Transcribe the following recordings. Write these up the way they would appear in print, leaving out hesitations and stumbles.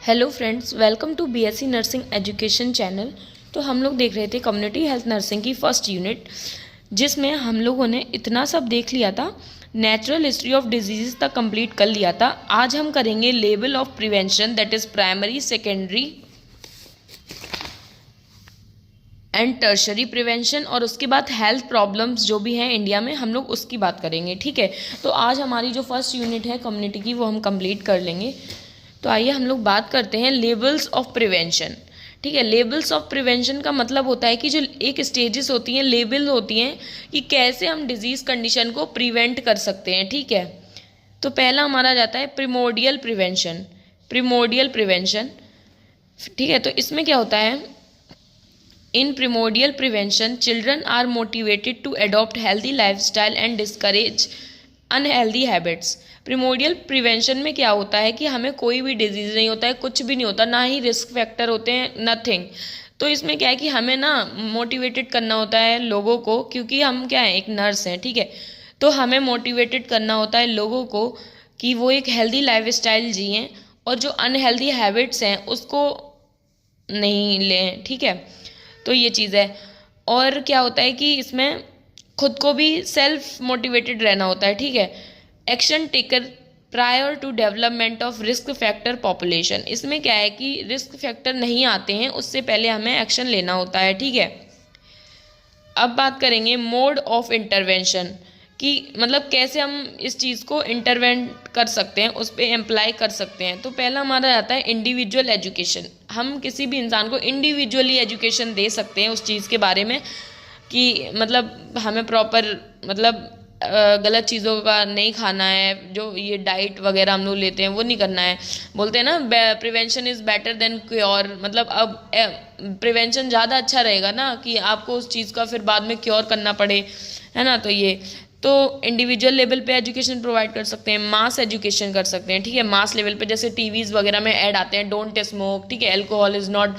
Hello friends, welcome to BSc nursing education channel. तो हम लोग देख रहे थे कम्युनिटी हेल्थ नर्सिंग की फर्स्ट यूनिट, जिसमें हम लोगों ने इतना सब देख लिया था। नेचुरल हिस्ट्री ऑफ डिजीज तक कंप्लीट कर लिया था। आज हम करेंगे level of prevention, that is primary, secondary and tertiary prevention, और उसके बाद हेल्थ प्रॉब्लम्स जो भी हैं इंडिया में, हम लोग उसकी बात करेंगे। ठीक है, तो आज हमारी जो फर्स्ट यूनिट है कम्युनिटी की, वो हम कंप्लीट कर लेंगे। तो आइए हम लोग बात करते हैं लेवल्स ऑफ प्रिवेंशन। ठीक है, लेवल्स ऑफ प्रिवेंशन का मतलब होता है कि जो एक स्टेजेस होती हैं, लेवल होती हैं कि कैसे हम डिजीज़ कंडीशन को प्रिवेंट कर सकते हैं। ठीक है, तो पहला हमारा जाता है प्रिमोडियल प्रिवेंशन। प्रिमोडियल प्रिवेंशन, ठीक है, तो इसमें क्या होता है, in primordial prevention children are motivated to adopt healthy lifestyle and discourage unhealthy habits. Primordial prevention में क्या होता है कि हमें कोई भी डिजीज़ नहीं होता है, कुछ भी नहीं होता, ना ही रिस्क फैक्टर होते हैं, नथिंग। तो इसमें क्या है कि हमें ना मोटिवेटेड करना होता है लोगों को, क्योंकि हम क्या है, एक नर्स हैं। ठीक है, तो हमें मोटिवेटेड करना होता है लोगों को कि वो एक हेल्दी लाइफस्टाइल जिएं और जो अनहेल्दी हैबिट्स हैं उसको नहीं लें। ठीक है, तो ये चीज़ है। और क्या होता है कि इसमें खुद को भी सेल्फ मोटिवेटेड रहना होता है। ठीक है, action taker prior to development of risk factor population. इसमें क्या है कि रिस्क फैक्टर नहीं आते हैं, उससे पहले हमें एक्शन लेना होता है। ठीक है, अब बात करेंगे मोड ऑफ इंटरवेंशन, कि मतलब कैसे हम इस चीज़ को इंटरवेंट कर सकते हैं, उस पर अप्लाई कर सकते हैं। तो पहला हमारा आता है इंडिविजुअल एजुकेशन। हम किसी भी इंसान को इंडिविजुअली एजुकेशन दे सकते हैं उस चीज़ के बारे में कि मतलब हमें प्रॉपर मतलब गलत चीज़ों का नहीं खाना है, जो ये डाइट वगैरह हम लोग लेते हैं वो नहीं करना है। बोलते हैं ना, prevention is better than cure, मतलब अब प्रिवेंशन ज़्यादा अच्छा रहेगा ना कि आपको उस चीज़ का फिर बाद में क्योर करना पड़े, है ना। तो ये तो इंडिविजुअल लेवल पे एजुकेशन प्रोवाइड कर सकते हैं, मास एजुकेशन कर सकते हैं। ठीक है, मास लेवल पे जैसे टीवीज़ वगैरह में ऐड आते हैं, डोंट स्मोक, ठीक है, alcohol is not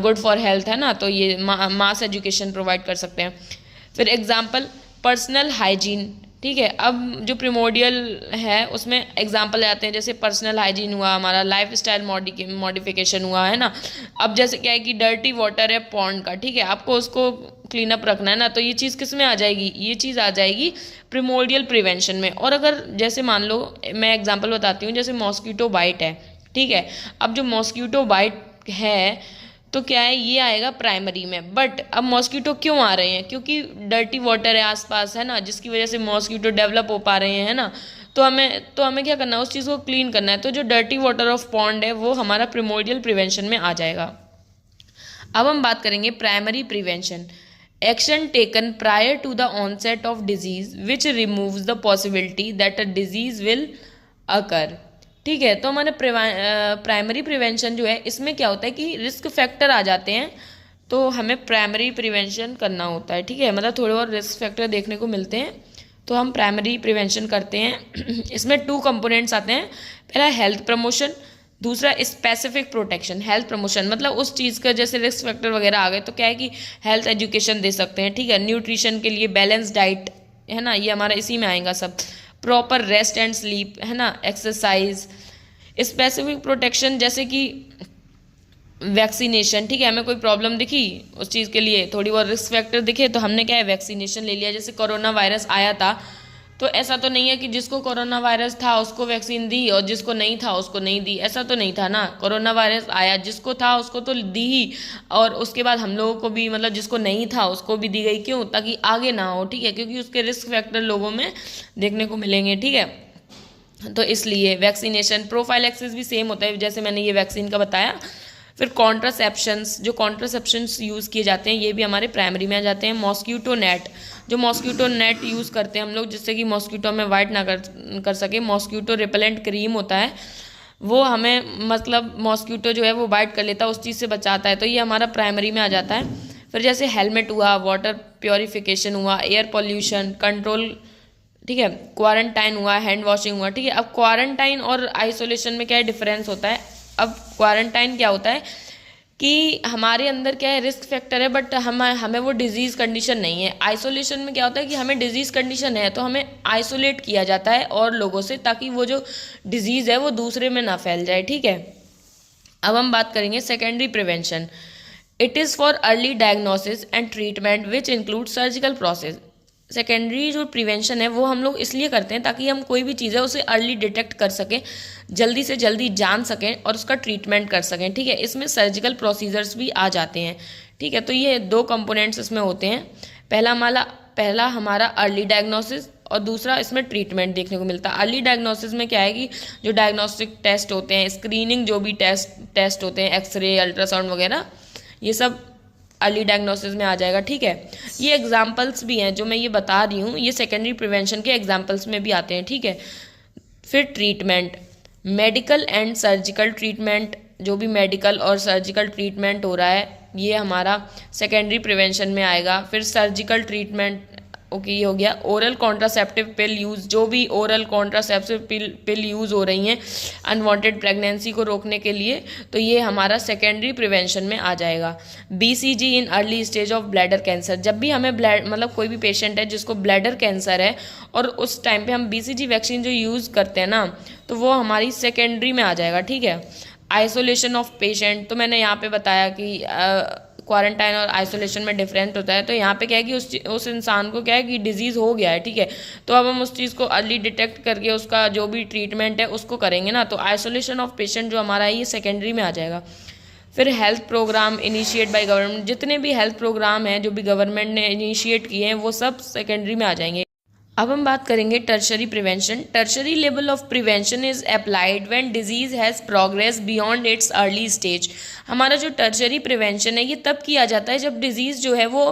good for health, है ना। तो ये मास एजुकेशन प्रोवाइड कर सकते हैं। फिर एग्जाम्पल पर्सनल हाइजीन। ठीक है, अब जो प्रिमोडियल है उसमें एग्जाम्पल आते हैं, जैसे पर्सनल हाइजीन हुआ, हमारा लाइफ स्टाइल मॉडिफिकेशन हुआ, है ना। अब जैसे क्या है कि डर्टी वाटर है पॉन्ड का, ठीक है, आपको उसको क्लीन अप रखना है ना, तो ये चीज़ किस में आ जाएगी, ये चीज़ आ जाएगी प्रिमोडियल प्रिवेंशन में। और अगर जैसे मान लो, मैं एग्जाम्पल बताती हूँ, जैसे मॉस्किटो बाइट है। ठीक है, अब जो मॉस्किटो बाइट है तो क्या है, ये आएगा प्राइमरी में। बट अब मॉस्किटो क्यों आ रहे हैं, क्योंकि डर्टी वाटर है आसपास, है ना, जिसकी वजह से मॉस्किटो डेवलप हो पा रहे हैं, है ना। तो हमें क्या करना है, उस चीज़ को क्लीन करना है। तो जो डर्टी वाटर ऑफ पॉन्ड है वो हमारा प्रिमोडियल प्रिवेंशन में आ जाएगा। अब हम बात करेंगे primary prevention. Action taken prior to the onset of disease which removes the possibility that a disease will occur. ठीक है, तो हमारे प्राइमरी प्रिवेंशन जो है, इसमें क्या होता है कि रिस्क फैक्टर आ जाते हैं, तो हमें प्राइमरी प्रिवेंशन करना होता है। ठीक है, मतलब थोड़े और रिस्क फैक्टर देखने को मिलते हैं, तो हम प्राइमरी प्रिवेंशन करते हैं। इसमें 2 कंपोनेंट्स आते हैं, पहला हेल्थ प्रमोशन, दूसरा स्पेसिफिक प्रोटेक्शन। हेल्थ प्रमोशन मतलब उस चीज़ का, जैसे रिस्क फैक्टर वगैरह आ गए तो क्या है कि हेल्थ एजुकेशन दे सकते हैं। ठीक है, न्यूट्रिशन के लिए बैलेंस डाइट, है ना, ये हमारा इसी में आएगा सब। प्रॉपर रेस्ट एंड स्लीप, है ना, एक्सरसाइज। स्पेसिफिक प्रोटेक्शन जैसे कि वैक्सीनेशन। ठीक है, हमें कोई प्रॉब्लम दिखी, उस चीज़ के लिए थोड़ी बहुत रिस्क फैक्टर दिखे, तो हमने क्या है, वैक्सीनेशन ले लिया। जैसे कोरोना वायरस आया था, तो ऐसा तो नहीं है कि जिसको कोरोना वायरस था उसको वैक्सीन दी और जिसको नहीं था उसको नहीं दी, ऐसा तो नहीं था ना। कोरोना वायरस आया, जिसको था उसको तो दी ही, और उसके बाद हम लोगों को भी, मतलब जिसको नहीं था उसको भी दी गई। क्यों, ताकि आगे ना हो। ठीक है, क्योंकि उसके रिस्क फैक्टर लोगों में देखने को मिलेंगे। ठीक है, तो इसलिए वैक्सीनेशन। प्रोफाइलैक्सिस भी सेम होता है, जैसे मैंने ये वैक्सीन का बताया। फिर कॉन्ट्रासेप्शंस, जो कॉन्ट्रासेप्शंस यूज़ किए जाते हैं, ये भी हमारे प्राइमरी में आ जाते हैं। मॉस्क्यूटो नेट, जो मॉस्क्यूटो नेट यूज़ करते हैं हम लोग, जिससे कि मॉस्क्यूटो हमें वाइट ना कर सके। मॉस्क्यूटो रिपेलेंट क्रीम होता है, वो हमें मतलब मॉस्क्यूटो जो है वो बाइट कर लेता है, उस चीज़ से बचाता है, तो ये हमारा प्राइमरी में आ जाता है। फिर जैसे हेलमेट हुआ, वाटर प्योरीफिकेशन हुआ, एयर पॉल्यूशन कंट्रोल, ठीक है, क्वारंटाइन हुआ, हैंड वॉशिंग हुआ। ठीक है, अब क्वारंटाइन और आइसोलेशन में क्या डिफरेंस होता है। अब क्वारंटाइन क्या होता है कि हमारे अंदर क्या है, रिस्क फैक्टर है, बट हमें वो डिजीज़ कंडीशन नहीं है। आइसोलेशन में क्या होता है कि हमें डिजीज़ कंडीशन है, तो हमें आइसोलेट किया जाता है और लोगों से, ताकि वो जो डिजीज़ है वो दूसरे में ना फैल जाए। ठीक है, अब हम बात करेंगे secondary prevention. It is for early diagnosis and treatment which include surgical process. Secondary जो प्रिवेंशन है वो हम लोग इसलिए करते हैं ताकि हम कोई भी चीज़ है उसे अर्ली डिटेक्ट कर सकें, जल्दी से जल्दी जान सकें और उसका ट्रीटमेंट कर सकें, ठीक है। इसमें सर्जिकल प्रोसीजर्स भी आ जाते हैं, ठीक है। तो ये दो कंपोनेंट्स इसमें होते हैं। पहला हमारा अर्ली डायग्नोसिस और दूसरा इसमें ट्रीटमेंट देखने को मिलता है। अर्ली डायग्नोसिस में क्या है कि जो डायग्नोस्टिक टेस्ट होते हैं, स्क्रीनिंग जो भी टेस्ट होते हैं, एक्सरे, अल्ट्रासाउंड वगैरह, ये सब अर्ली डायग्नोसिस में आ जाएगा, ठीक है। ये एग्जाम्पल्स भी हैं जो मैं ये बता रही हूँ, ये सेकेंडरी प्रिवेंशन के एग्जाम्पल्स में भी आते हैं, ठीक है। फिर treatment, medical and surgical treatment, जो भी मेडिकल और सर्जिकल ट्रीटमेंट हो रहा है ये हमारा सेकेंडरी प्रिवेंशन में आएगा। फिर सर्जिकल ट्रीटमेंट, ओके, ये हो गया। ओरल कॉन्ट्रासेप्टिव पिल यूज़, जो भी ओरल कॉन्ट्रासेप्टिव पिल यूज़ हो रही हैं अनवांटेड प्रेगनेंसी को रोकने के लिए, तो ये हमारा सेकेंडरी प्रिवेंशन में आ जाएगा। BCG in early stage of bladder cancer, जब भी हमें मतलब कोई भी पेशेंट है जिसको ब्लैडर कैंसर है और उस टाइम पे हम बीसीजी वैक्सीन जो यूज़ करते हैं ना, तो वो हमारी सेकेंडरी में आ जाएगा, ठीक है। आइसोलेशन ऑफ पेशेंट, तो मैंने यहाँ पे बताया कि क्वारंटाइन और आइसोलेशन में डिफरेंट होता है। तो यहाँ पे क्या है कि उस इंसान को क्या है कि डिजीज़ हो गया है, ठीक है। तो अब हम उस चीज़ को अर्ली डिटेक्ट करके उसका जो भी ट्रीटमेंट है उसको करेंगे ना, तो आइसोलेशन ऑफ पेशेंट जो हमारा है ये सेकेंडरी में आ जाएगा। फिर health program initiate by government, जितने भी हेल्थ प्रोग्राम हैं जो भी गवर्नमेंट ने इनिशिएट किए हैं वो सब सेकेंडरी में आ जाएंगे। अब हम बात करेंगे tertiary prevention. Tertiary level of prevention is applied when disease has progress beyond it's early stage. हमारा जो टर्शरी प्रिवेंशन है ये तब किया जाता है जब डिजीज़ जो है वो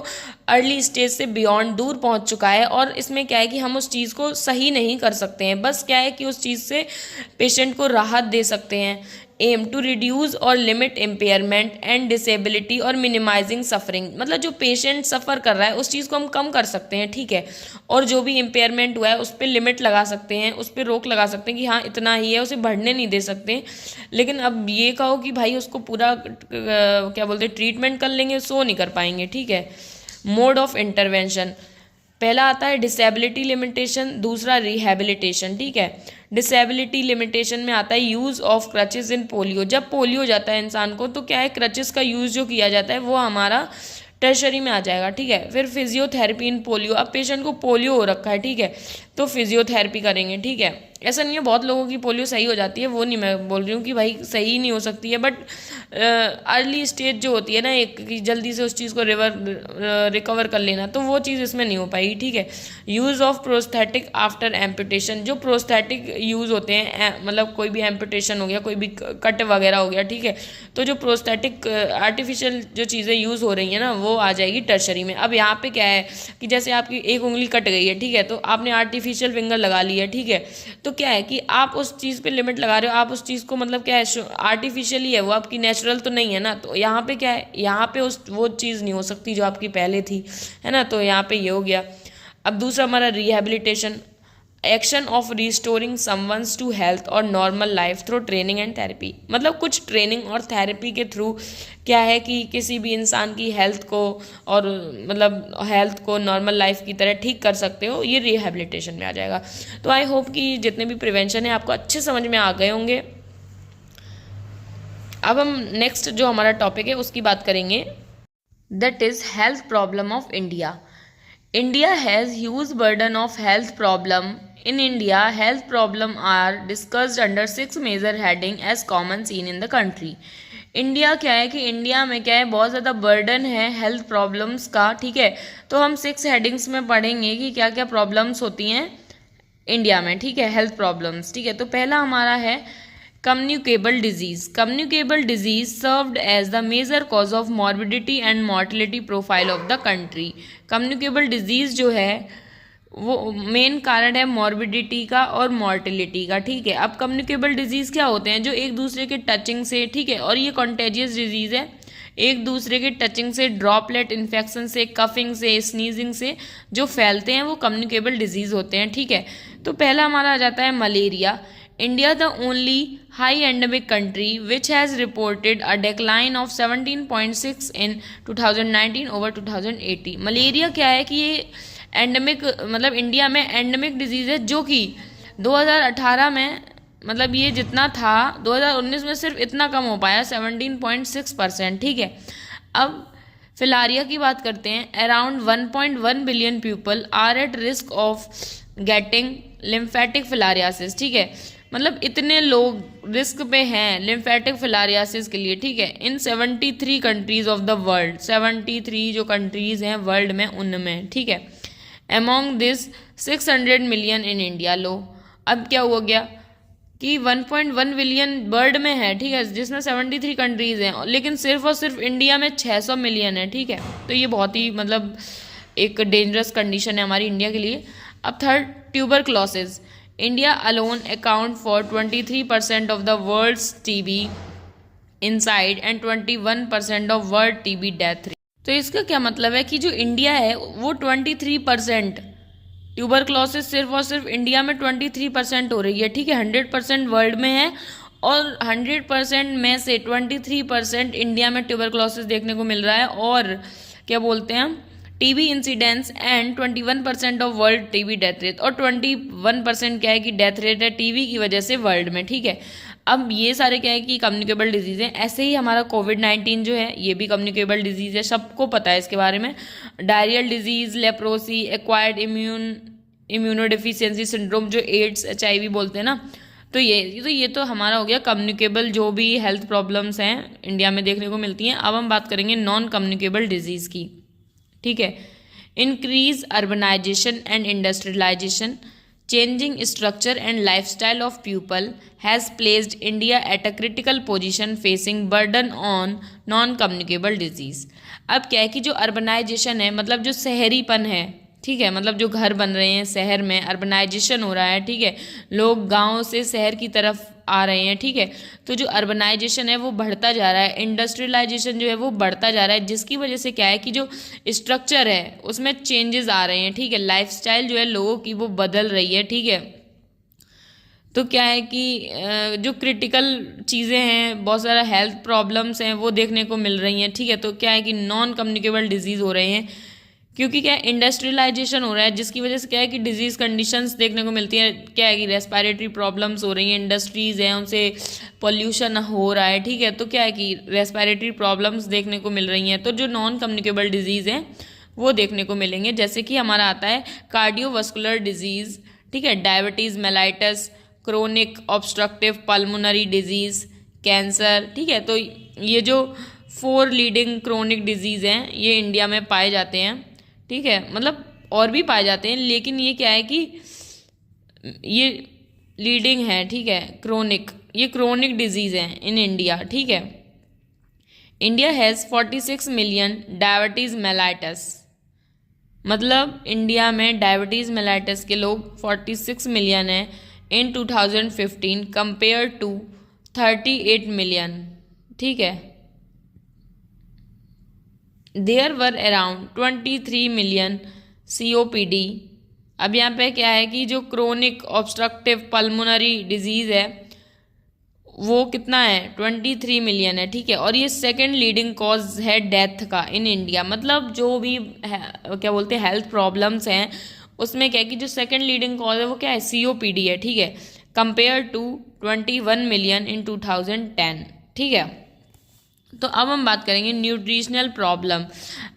अर्ली स्टेज से बियॉन्ड दूर पहुंच चुका है, और इसमें क्या है कि हम उस चीज़ को सही नहीं कर सकते हैं, बस क्या है कि उस चीज़ से पेशेंट को राहत दे सकते हैं। एम टू रिड्यूस और लिमिट इम्पेयरमेंट एंड डिसेबिलिटी और मिनिमाइजिंग सफरिंग, मतलब जो पेशेंट सफ़र कर रहा है उस चीज़ को हम कम कर सकते हैं, ठीक है। और जो भी इम्पेयरमेंट हुआ है उस पर लिमिट लगा सकते हैं, उस पर रोक लगा सकते हैं कि हाँ इतना ही है, उसे बढ़ने नहीं दे सकते। लेकिन अब ये कहो कि भाई उसको पूरा क्या बोलते हैं ट्रीटमेंट कर लेंगे, सो नहीं कर पाएंगे, ठीक है। मोड ऑफ इंटरवेंशन, पहला आता है डिसेबिलिटी लिमिटेशन, दूसरा रिहैबिलिटेशन, ठीक है। डिसेबिलिटी लिमिटेशन में आता है use of crutches in polio. जब पोलियो जाता है इंसान को तो क्या है क्रचेस का यूज़ जो किया जाता है वो हमारा टर्शरी में आ जाएगा, ठीक है। फिर फिजियोथेरेपी इन पोलियो, अब पेशेंट को पोलियो हो रखा है, ठीक है, तो फिजियोथेरेपी करेंगे, ठीक है। ऐसा नहीं है बहुत लोगों की पोलियो सही हो जाती है, वो नहीं मैं बोल रही हूँ कि भाई सही नहीं हो सकती है, बट अर्ली स्टेज जो होती है ना एक कि जल्दी से उस चीज़ को रिकवर कर लेना, तो वो चीज़ इसमें नहीं हो पाएगी, ठीक है। Use of prosthetic after amputation, जो प्रोस्थेटिक यूज़ होते हैं मतलब कोई भी एम्पुटेशन हो गया, कोई भी कट वगैरह हो गया, ठीक है, तो जो प्रोस्थेटिक आर्टिफिशियल जो चीज़ें यूज़ हो रही हैं ना वो आ जाएगी टर्शरी में। अब यहाँ पे क्या है कि जैसे आपकी एक उंगली कट गई है, ठीक है, तो आपने आर्टिफिशियल फिंगर लगा ली है, ठीक है, तो क्या है कि आप उस चीज़ पे लिमिट लगा रहे हो, आप उस चीज़ को मतलब क्या है आर्टिफिशियल ही है, वो आपकी नेचुरल तो नहीं है ना। तो यहाँ पे क्या है, यहाँ पे वो चीज़ नहीं हो सकती जो आपकी पहले थी, है ना, तो यहाँ पे ये हो गया। अब दूसरा हमारा rehabilitation, action of restoring someone to health और normal life through training and therapy, मतलब कुछ ट्रेनिंग और थेरेपी के थ्रू क्या है कि किसी भी इंसान की हेल्थ को और मतलब हेल्थ को नॉर्मल लाइफ की तरह ठीक कर सकते हो, ये रिहैबिलिटेशन में आ जाएगा। तो आई होप कि जितने भी प्रिवेंशन है आपको अच्छे समझ में आ गए होंगे। अब हम नेक्स्ट जो हमारा टॉपिक है उसकी बात करेंगे, that is health problem of India. India has huge burden of health problem. In India, health problem are discussed under 6 major heading as common seen in the country. India क्या है कि India में क्या है बहुत ज़्यादा बर्डन है health problems का, ठीक है। तो हम 6 हेडिंग्स में पढ़ेंगे कि क्या क्या प्रॉब्लम्स होती हैं इंडिया में, ठीक है, हेल्थ प्रॉब्लम्स, ठीक है। तो पहला हमारा है communicable disease. Communicable disease served as the major cause of morbidity and mortality profile of the country. Communicable disease जो है वो मेन कारण है मॉर्बिडिटी का और मॉर्टिलिटी का, ठीक है। अब कम्युनिकेबल डिजीज़ क्या होते हैं, जो एक दूसरे के टचिंग से, ठीक है, और ये कॉन्टेजियस डिजीज़ है, एक दूसरे के टचिंग से, ड्रॉपलेट इन्फेक्शन से, कफिंग से, स्नीजिंग से जो फैलते हैं वो कम्युनिकेबल डिजीज़ होते हैं, ठीक है। तो पहला हमारा आ जाता है malaria. India the only high endemic country which has reported a decline of 17.6 in 2019 over 2018। Malaria क्या है कि ये एंडेमिक मतलब इंडिया में एंडेमिक डिजीज़ है जो कि 2018 में मतलब ये जितना था 2019 में सिर्फ इतना कम हो पाया 17.6%, ठीक है। अब फिलारिया की बात करते हैं। Around 1.1 billion people are at risk of getting lymphatic filariasis, ठीक है। मतलब इतने लोग रिस्क पे हैं लिम्फेटिक फिलारियासिस के लिए, ठीक है, in 73 countries of the world. 73 जो कंट्रीज हैं वर्ल्ड में उनमें, ठीक है। Among this 600 million in India. लो अब क्या हो गया कि 1.1 बिलियन वर्ल्ड में है, ठीक है, जिसमें 73 कंट्रीज हैं, लेकिन सिर्फ और सिर्फ इंडिया में 600 मिलियन है, ठीक है। तो ये बहुत ही मतलब एक डेंजरस कंडीशन है हमारी इंडिया के लिए। अब third, tuberculosis. India alone account for 23% of the world's TB inside and 21% of world TB death rate. तो इसका क्या मतलब है कि जो इंडिया है वो 23%, ट्यूबरक्लोसिस सिर्फ और सिर्फ इंडिया में 23% हो रही है, ठीक है। 100% वर्ल्ड में है और 100% में से 23% इंडिया में ट्यूबरक्लोसिस देखने को मिल रहा है। और क्या बोलते हैं, TB incidence and 21% of world TB death rate. और 21% क्या है कि डेथ रेट है टीबी की वजह से वर्ल्ड में, ठीक है। अब ये सारे क्या है कि कम्युनिकेबल डिजीज़ हैं। ऐसे ही हमारा कोविड-19 जो है ये भी कम्युनिकेबल डिजीज़ है, सबको पता है इसके बारे में। Diarrhoeal disease, leprosy, acquired immunodeficiency syndrome जो एड्स HIV बोलते हैं ना, तो ये तो हमारा हो गया कम्युनिकेबल जो भी हेल्थ प्रॉब्लम्स हैं इंडिया में देखने को मिलती हैं। अब हम बात करेंगे नॉन कम्युनिकेबल डिजीज़ की, ठीक है। Increase urbanisation and industrialisation, changing structure and lifestyle of people has placed India at a critical position facing burden on non-communicable disease। अब क्या है कि जो अर्बनाइजेशन है मतलब जो शहरीपन है, ठीक है, मतलब जो घर बन रहे हैं शहर में, अर्बनाइजेशन हो रहा है, ठीक है, लोग गांव से शहर की तरफ आ रहे हैं, ठीक है। तो जो अर्बनाइजेशन है वो बढ़ता जा रहा है, इंडस्ट्रियलाइजेशन जो है वो बढ़ता जा रहा है, जिसकी वजह से क्या है कि जो स्ट्रक्चर है उसमें चेंजेस आ रहे हैं, ठीक है। लाइफस्टाइल जो है लोगों की वो बदल रही है, ठीक है। तो क्या है कि जो क्रिटिकल चीज़ें हैं, बहुत सारा हेल्थ प्रॉब्लम्स हैं वो देखने को मिल रही हैं, ठीक है। तो क्या है कि नॉन कम्युनिकेबल डिजीज़ हो रहे हैं क्योंकि क्या इंडस्ट्रियलाइजेशन हो रहा है, जिसकी वजह से क्या है कि डिजीज़ कंडीशंस देखने को मिलती हैं। क्या है कि रेस्पिरेटरी प्रॉब्लम्स हो रही हैं, इंडस्ट्रीज़ हैं उनसे पोल्यूशन हो रहा है, ठीक है। तो क्या है कि रेस्पिरेटरी प्रॉब्लम्स देखने को मिल रही हैं। तो जो नॉन कम्युनिकेबल डिजीज़ हैं वो देखने को मिलेंगे, जैसे कि हमारा आता है कार्डियोवास्कुलर डिजीज़, ठीक है, diabetes mellitus, chronic obstructive pulmonary disease, cancer, ठीक है। तो ये जो 4 लीडिंग क्रोनिक डिजीज़ हैं ये इंडिया में पाए जाते हैं, ठीक है। मतलब और भी पाए जाते हैं लेकिन ये क्या है कि ये लीडिंग है, ठीक है, क्रोनिक, ये क्रोनिक डिजीज़ हैं इन इंडिया, ठीक है। India has 46 million diabetes mellitus, मतलब इंडिया में डायबिटीज़ मेलाइटस के लोग 46 मिलियन हैं इन 2015 कंपेयर टू 38 मिलियन, ठीक है। There were around 23 million COPD। अब यहाँ पे क्या है कि जो क्रोनिक ऑब्स्ट्रक्टिव पल्मोनरी डिजीज़ है वो कितना है 23 मिलियन है, ठीक है। और ये सेकंड लीडिंग कॉज है डेथ का इन इंडिया। मतलब जो भी क्या बोलते हैं हेल्थ प्रॉब्लम्स हैं उसमें क्या है कि जो सेकंड लीडिंग कॉज है वो क्या है COPD है, ठीक है, कंपेयर टू 21 मिलियन इन 2010, ठीक है। तो अब हम बात करेंगे न्यूट्रिशनल प्रॉब्लम,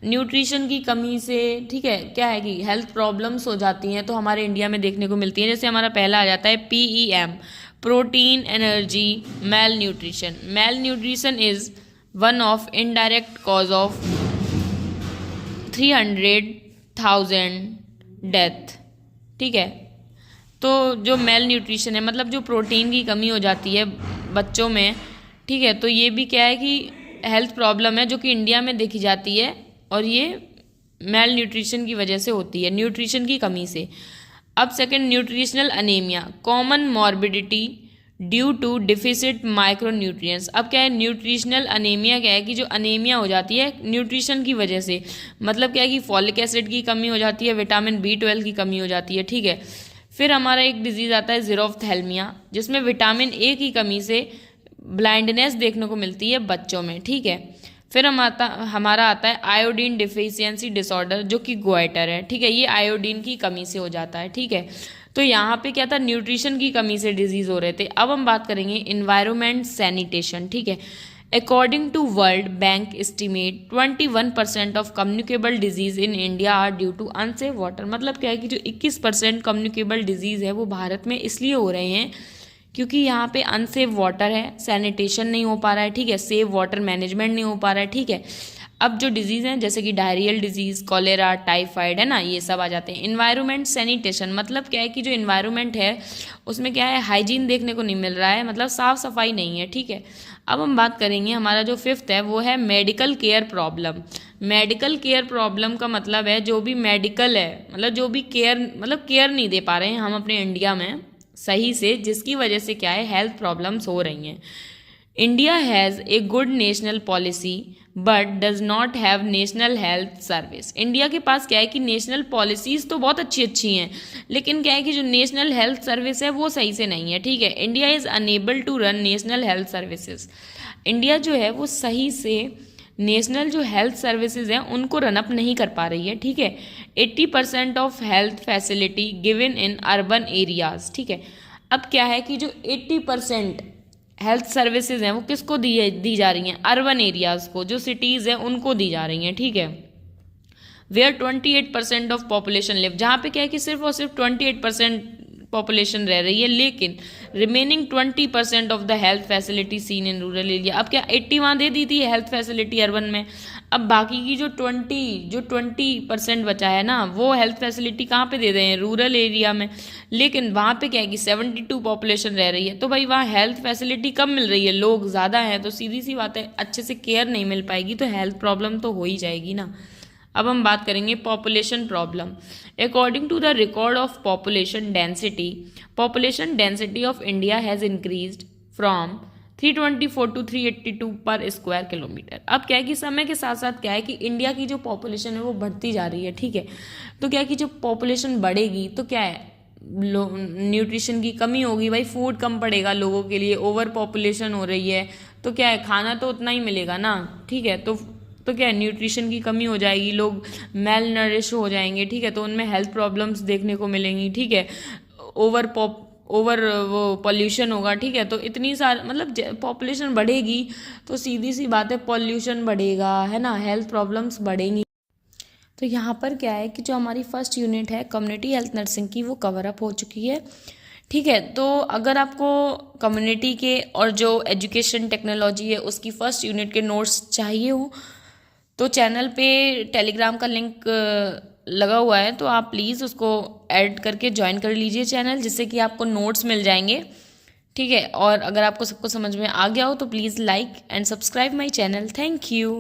न्यूट्रिशन की कमी से, ठीक है, क्या है कि हेल्थ प्रॉब्लम्स हो जाती हैं तो हमारे इंडिया में देखने को मिलती है। जैसे हमारा पहला आ जाता है PEM, protein energy mail nutrition. Mail nutrition is one of indirect cause of 300,000 death, ठीक है। तो जो मेल न्यूट्रिशन है मतलब जो प्रोटीन की कमी हो जाती है बच्चों में, ठीक है, तो ये भी क्या है कि हेल्थ प्रॉब्लम है जो कि इंडिया में देखी जाती है और ये मेल न्यूट्रिशन की वजह से होती है, न्यूट्रिशन की कमी से। अब second, nutritional anaemia, common morbidity due to deficit micronutrients. अब क्या है न्यूट्रिशनल अनीमिया, क्या है कि जो अनीमिया हो जाती है न्यूट्रिशन की वजह से, मतलब क्या है कि फॉलिक एसिड की कमी हो जाती है, विटामिन B12 की कमी हो जाती है, ठीक है। फिर हमारा एक डिजीज़ आता है ज़ीरोफ्थैल्मिया, जिसमें विटामिन A की कमी से ब्लाइंडनेस देखने को मिलती है बच्चों में, ठीक है। फिर हमारा आता है आयोडीन डिफिशियंसी डिसऑर्डर जो कि गोइटर है, ठीक है, ये आयोडीन की कमी से हो जाता है, ठीक है। तो यहाँ पे क्या था, न्यूट्रिशन की कमी से डिजीज़ हो रहे थे। अब हम बात करेंगे इन्वायरमेंट सैनिटेशन, ठीक है। According to World Bank estimate 21% of communicable disease in India are due to unsafe water. मतलब क्या है कि जो 21% कम्युनिकेबल डिजीज़ है वो भारत में इसलिए हो रहे हैं क्योंकि यहाँ पे अनसेफ वाटर है, सैनिटेशन नहीं हो पा रहा है, ठीक है, सेफ वाटर मैनेजमेंट नहीं हो पा रहा है, ठीक है। अब जो डिजीज़ हैं जैसे कि डायरियल डिजीज़, कॉलेरा, टाइफाइड, है ना, ये सब आ जाते हैं। इन्वायरमेंट सैनिटेशन मतलब क्या है कि जो इन्वायरमेंट है उसमें क्या है, हाइजीन देखने को नहीं मिल रहा है, मतलब साफ़ सफाई नहीं है, ठीक है। अब हम बात करेंगे, हमारा जो फिफ्थ है वो है medical care problem. Medical care problem का मतलब है जो भी मेडिकल है, मतलब जो भी केयर, मतलब केयर नहीं दे पा रहे हैं हम अपने इंडिया में सही से, जिसकी वजह से क्या है, हेल्थ प्रॉब्लम्स हो रही हैं। India has a good national policy but does not have national health service. India के पास क्या है कि नेशनल पॉलिसीज़ तो बहुत अच्छी अच्छी हैं, लेकिन क्या है कि जो नेशनल हेल्थ सर्विस है वो सही से नहीं है, ठीक है। India is unable to run national health services. India जो है वो सही से नेशनल जो हेल्थ सर्विसेज हैं उनको रन अप नहीं कर पा रही है, ठीक है। 80% of health facility given in urban areas, ठीक है। अब क्या है कि जो 80% हेल्थ सर्विसेज हैं वो किसको दी जा रही हैं, अर्बन एरियाज़ को, जो सिटीज़ हैं उनको दी जा रही हैं, ठीक है। वेयर 28% ऑफ पॉपुलेशन लिव, जहाँ पे क्या है कि सिर्फ और सिर्फ 28% पॉपुलेशन रह रही है, लेकिन remaining 20% of the health facility seen in rural area. अब क्या 80 वहाँ दे दी थी हेल्थ फैसिलिटी अर्बन में, अब बाकी की जो 20% बचा है ना, वो हेल्थ फैसिलिटी कहाँ पे दे रहे हैं, रूरल एरिया में। लेकिन वहाँ पे क्या है कि 72 पॉपुलेशन रह रही है, तो भाई वहाँ हेल्थ फैसिलिटी कम मिल रही है, लोग ज़्यादा हैं, तो सीधी सी बात है अच्छे से केयर नहीं मिल पाएगी, तो हेल्थ प्रॉब्लम तो हो ही जाएगी ना। अब हम बात करेंगे population problem. According to the record of population density of India has increased from 324 to 382 per square kilometre. अब क्या है कि समय के साथ साथ क्या है कि इंडिया की जो पॉपुलेशन है वो बढ़ती जा रही है, ठीक है। तो क्या है कि जो पॉपुलेशन बढ़ेगी तो क्या है, न्यूट्रिशन की कमी होगी, भाई फूड कम पड़ेगा लोगों के लिए, ओवर पॉपुलेशन हो रही है, तो क्या है, खाना तो उतना ही मिलेगा ना, ठीक है। तो क्या है, न्यूट्रिशन की कमी हो जाएगी, लोग मेल नरिश हो जाएंगे, ठीक है, तो उनमें हेल्थ प्रॉब्लम्स देखने को मिलेंगी, ठीक है। ओवर वो पॉल्यूशन होगा, ठीक है। तो इतनी सारी मतलब पॉपुलेशन बढ़ेगी तो सीधी सी बात है पॉल्यूशन बढ़ेगा, है ना, हेल्थ प्रॉब्लम्स बढ़ेंगी। तो यहाँ पर क्या है कि जो हमारी फर्स्ट यूनिट है कम्युनिटी हेल्थ नर्सिंग की वो कवर अप हो चुकी है, ठीक है। तो अगर आपको कम्युनिटी के और जो एजुकेशन टेक्नोलॉजी है उसकी फर्स्ट यूनिट के नोट्स चाहिए हो तो चैनल पे टेलीग्राम का लिंक लगा हुआ है, तो आप प्लीज़ उसको ऐड करके ज्वाइन कर लीजिए चैनल, जिससे कि आपको नोट्स मिल जाएंगे, ठीक है। और अगर आपको सबको समझ में आ गया हो तो please like and subscribe my channel. Thank you.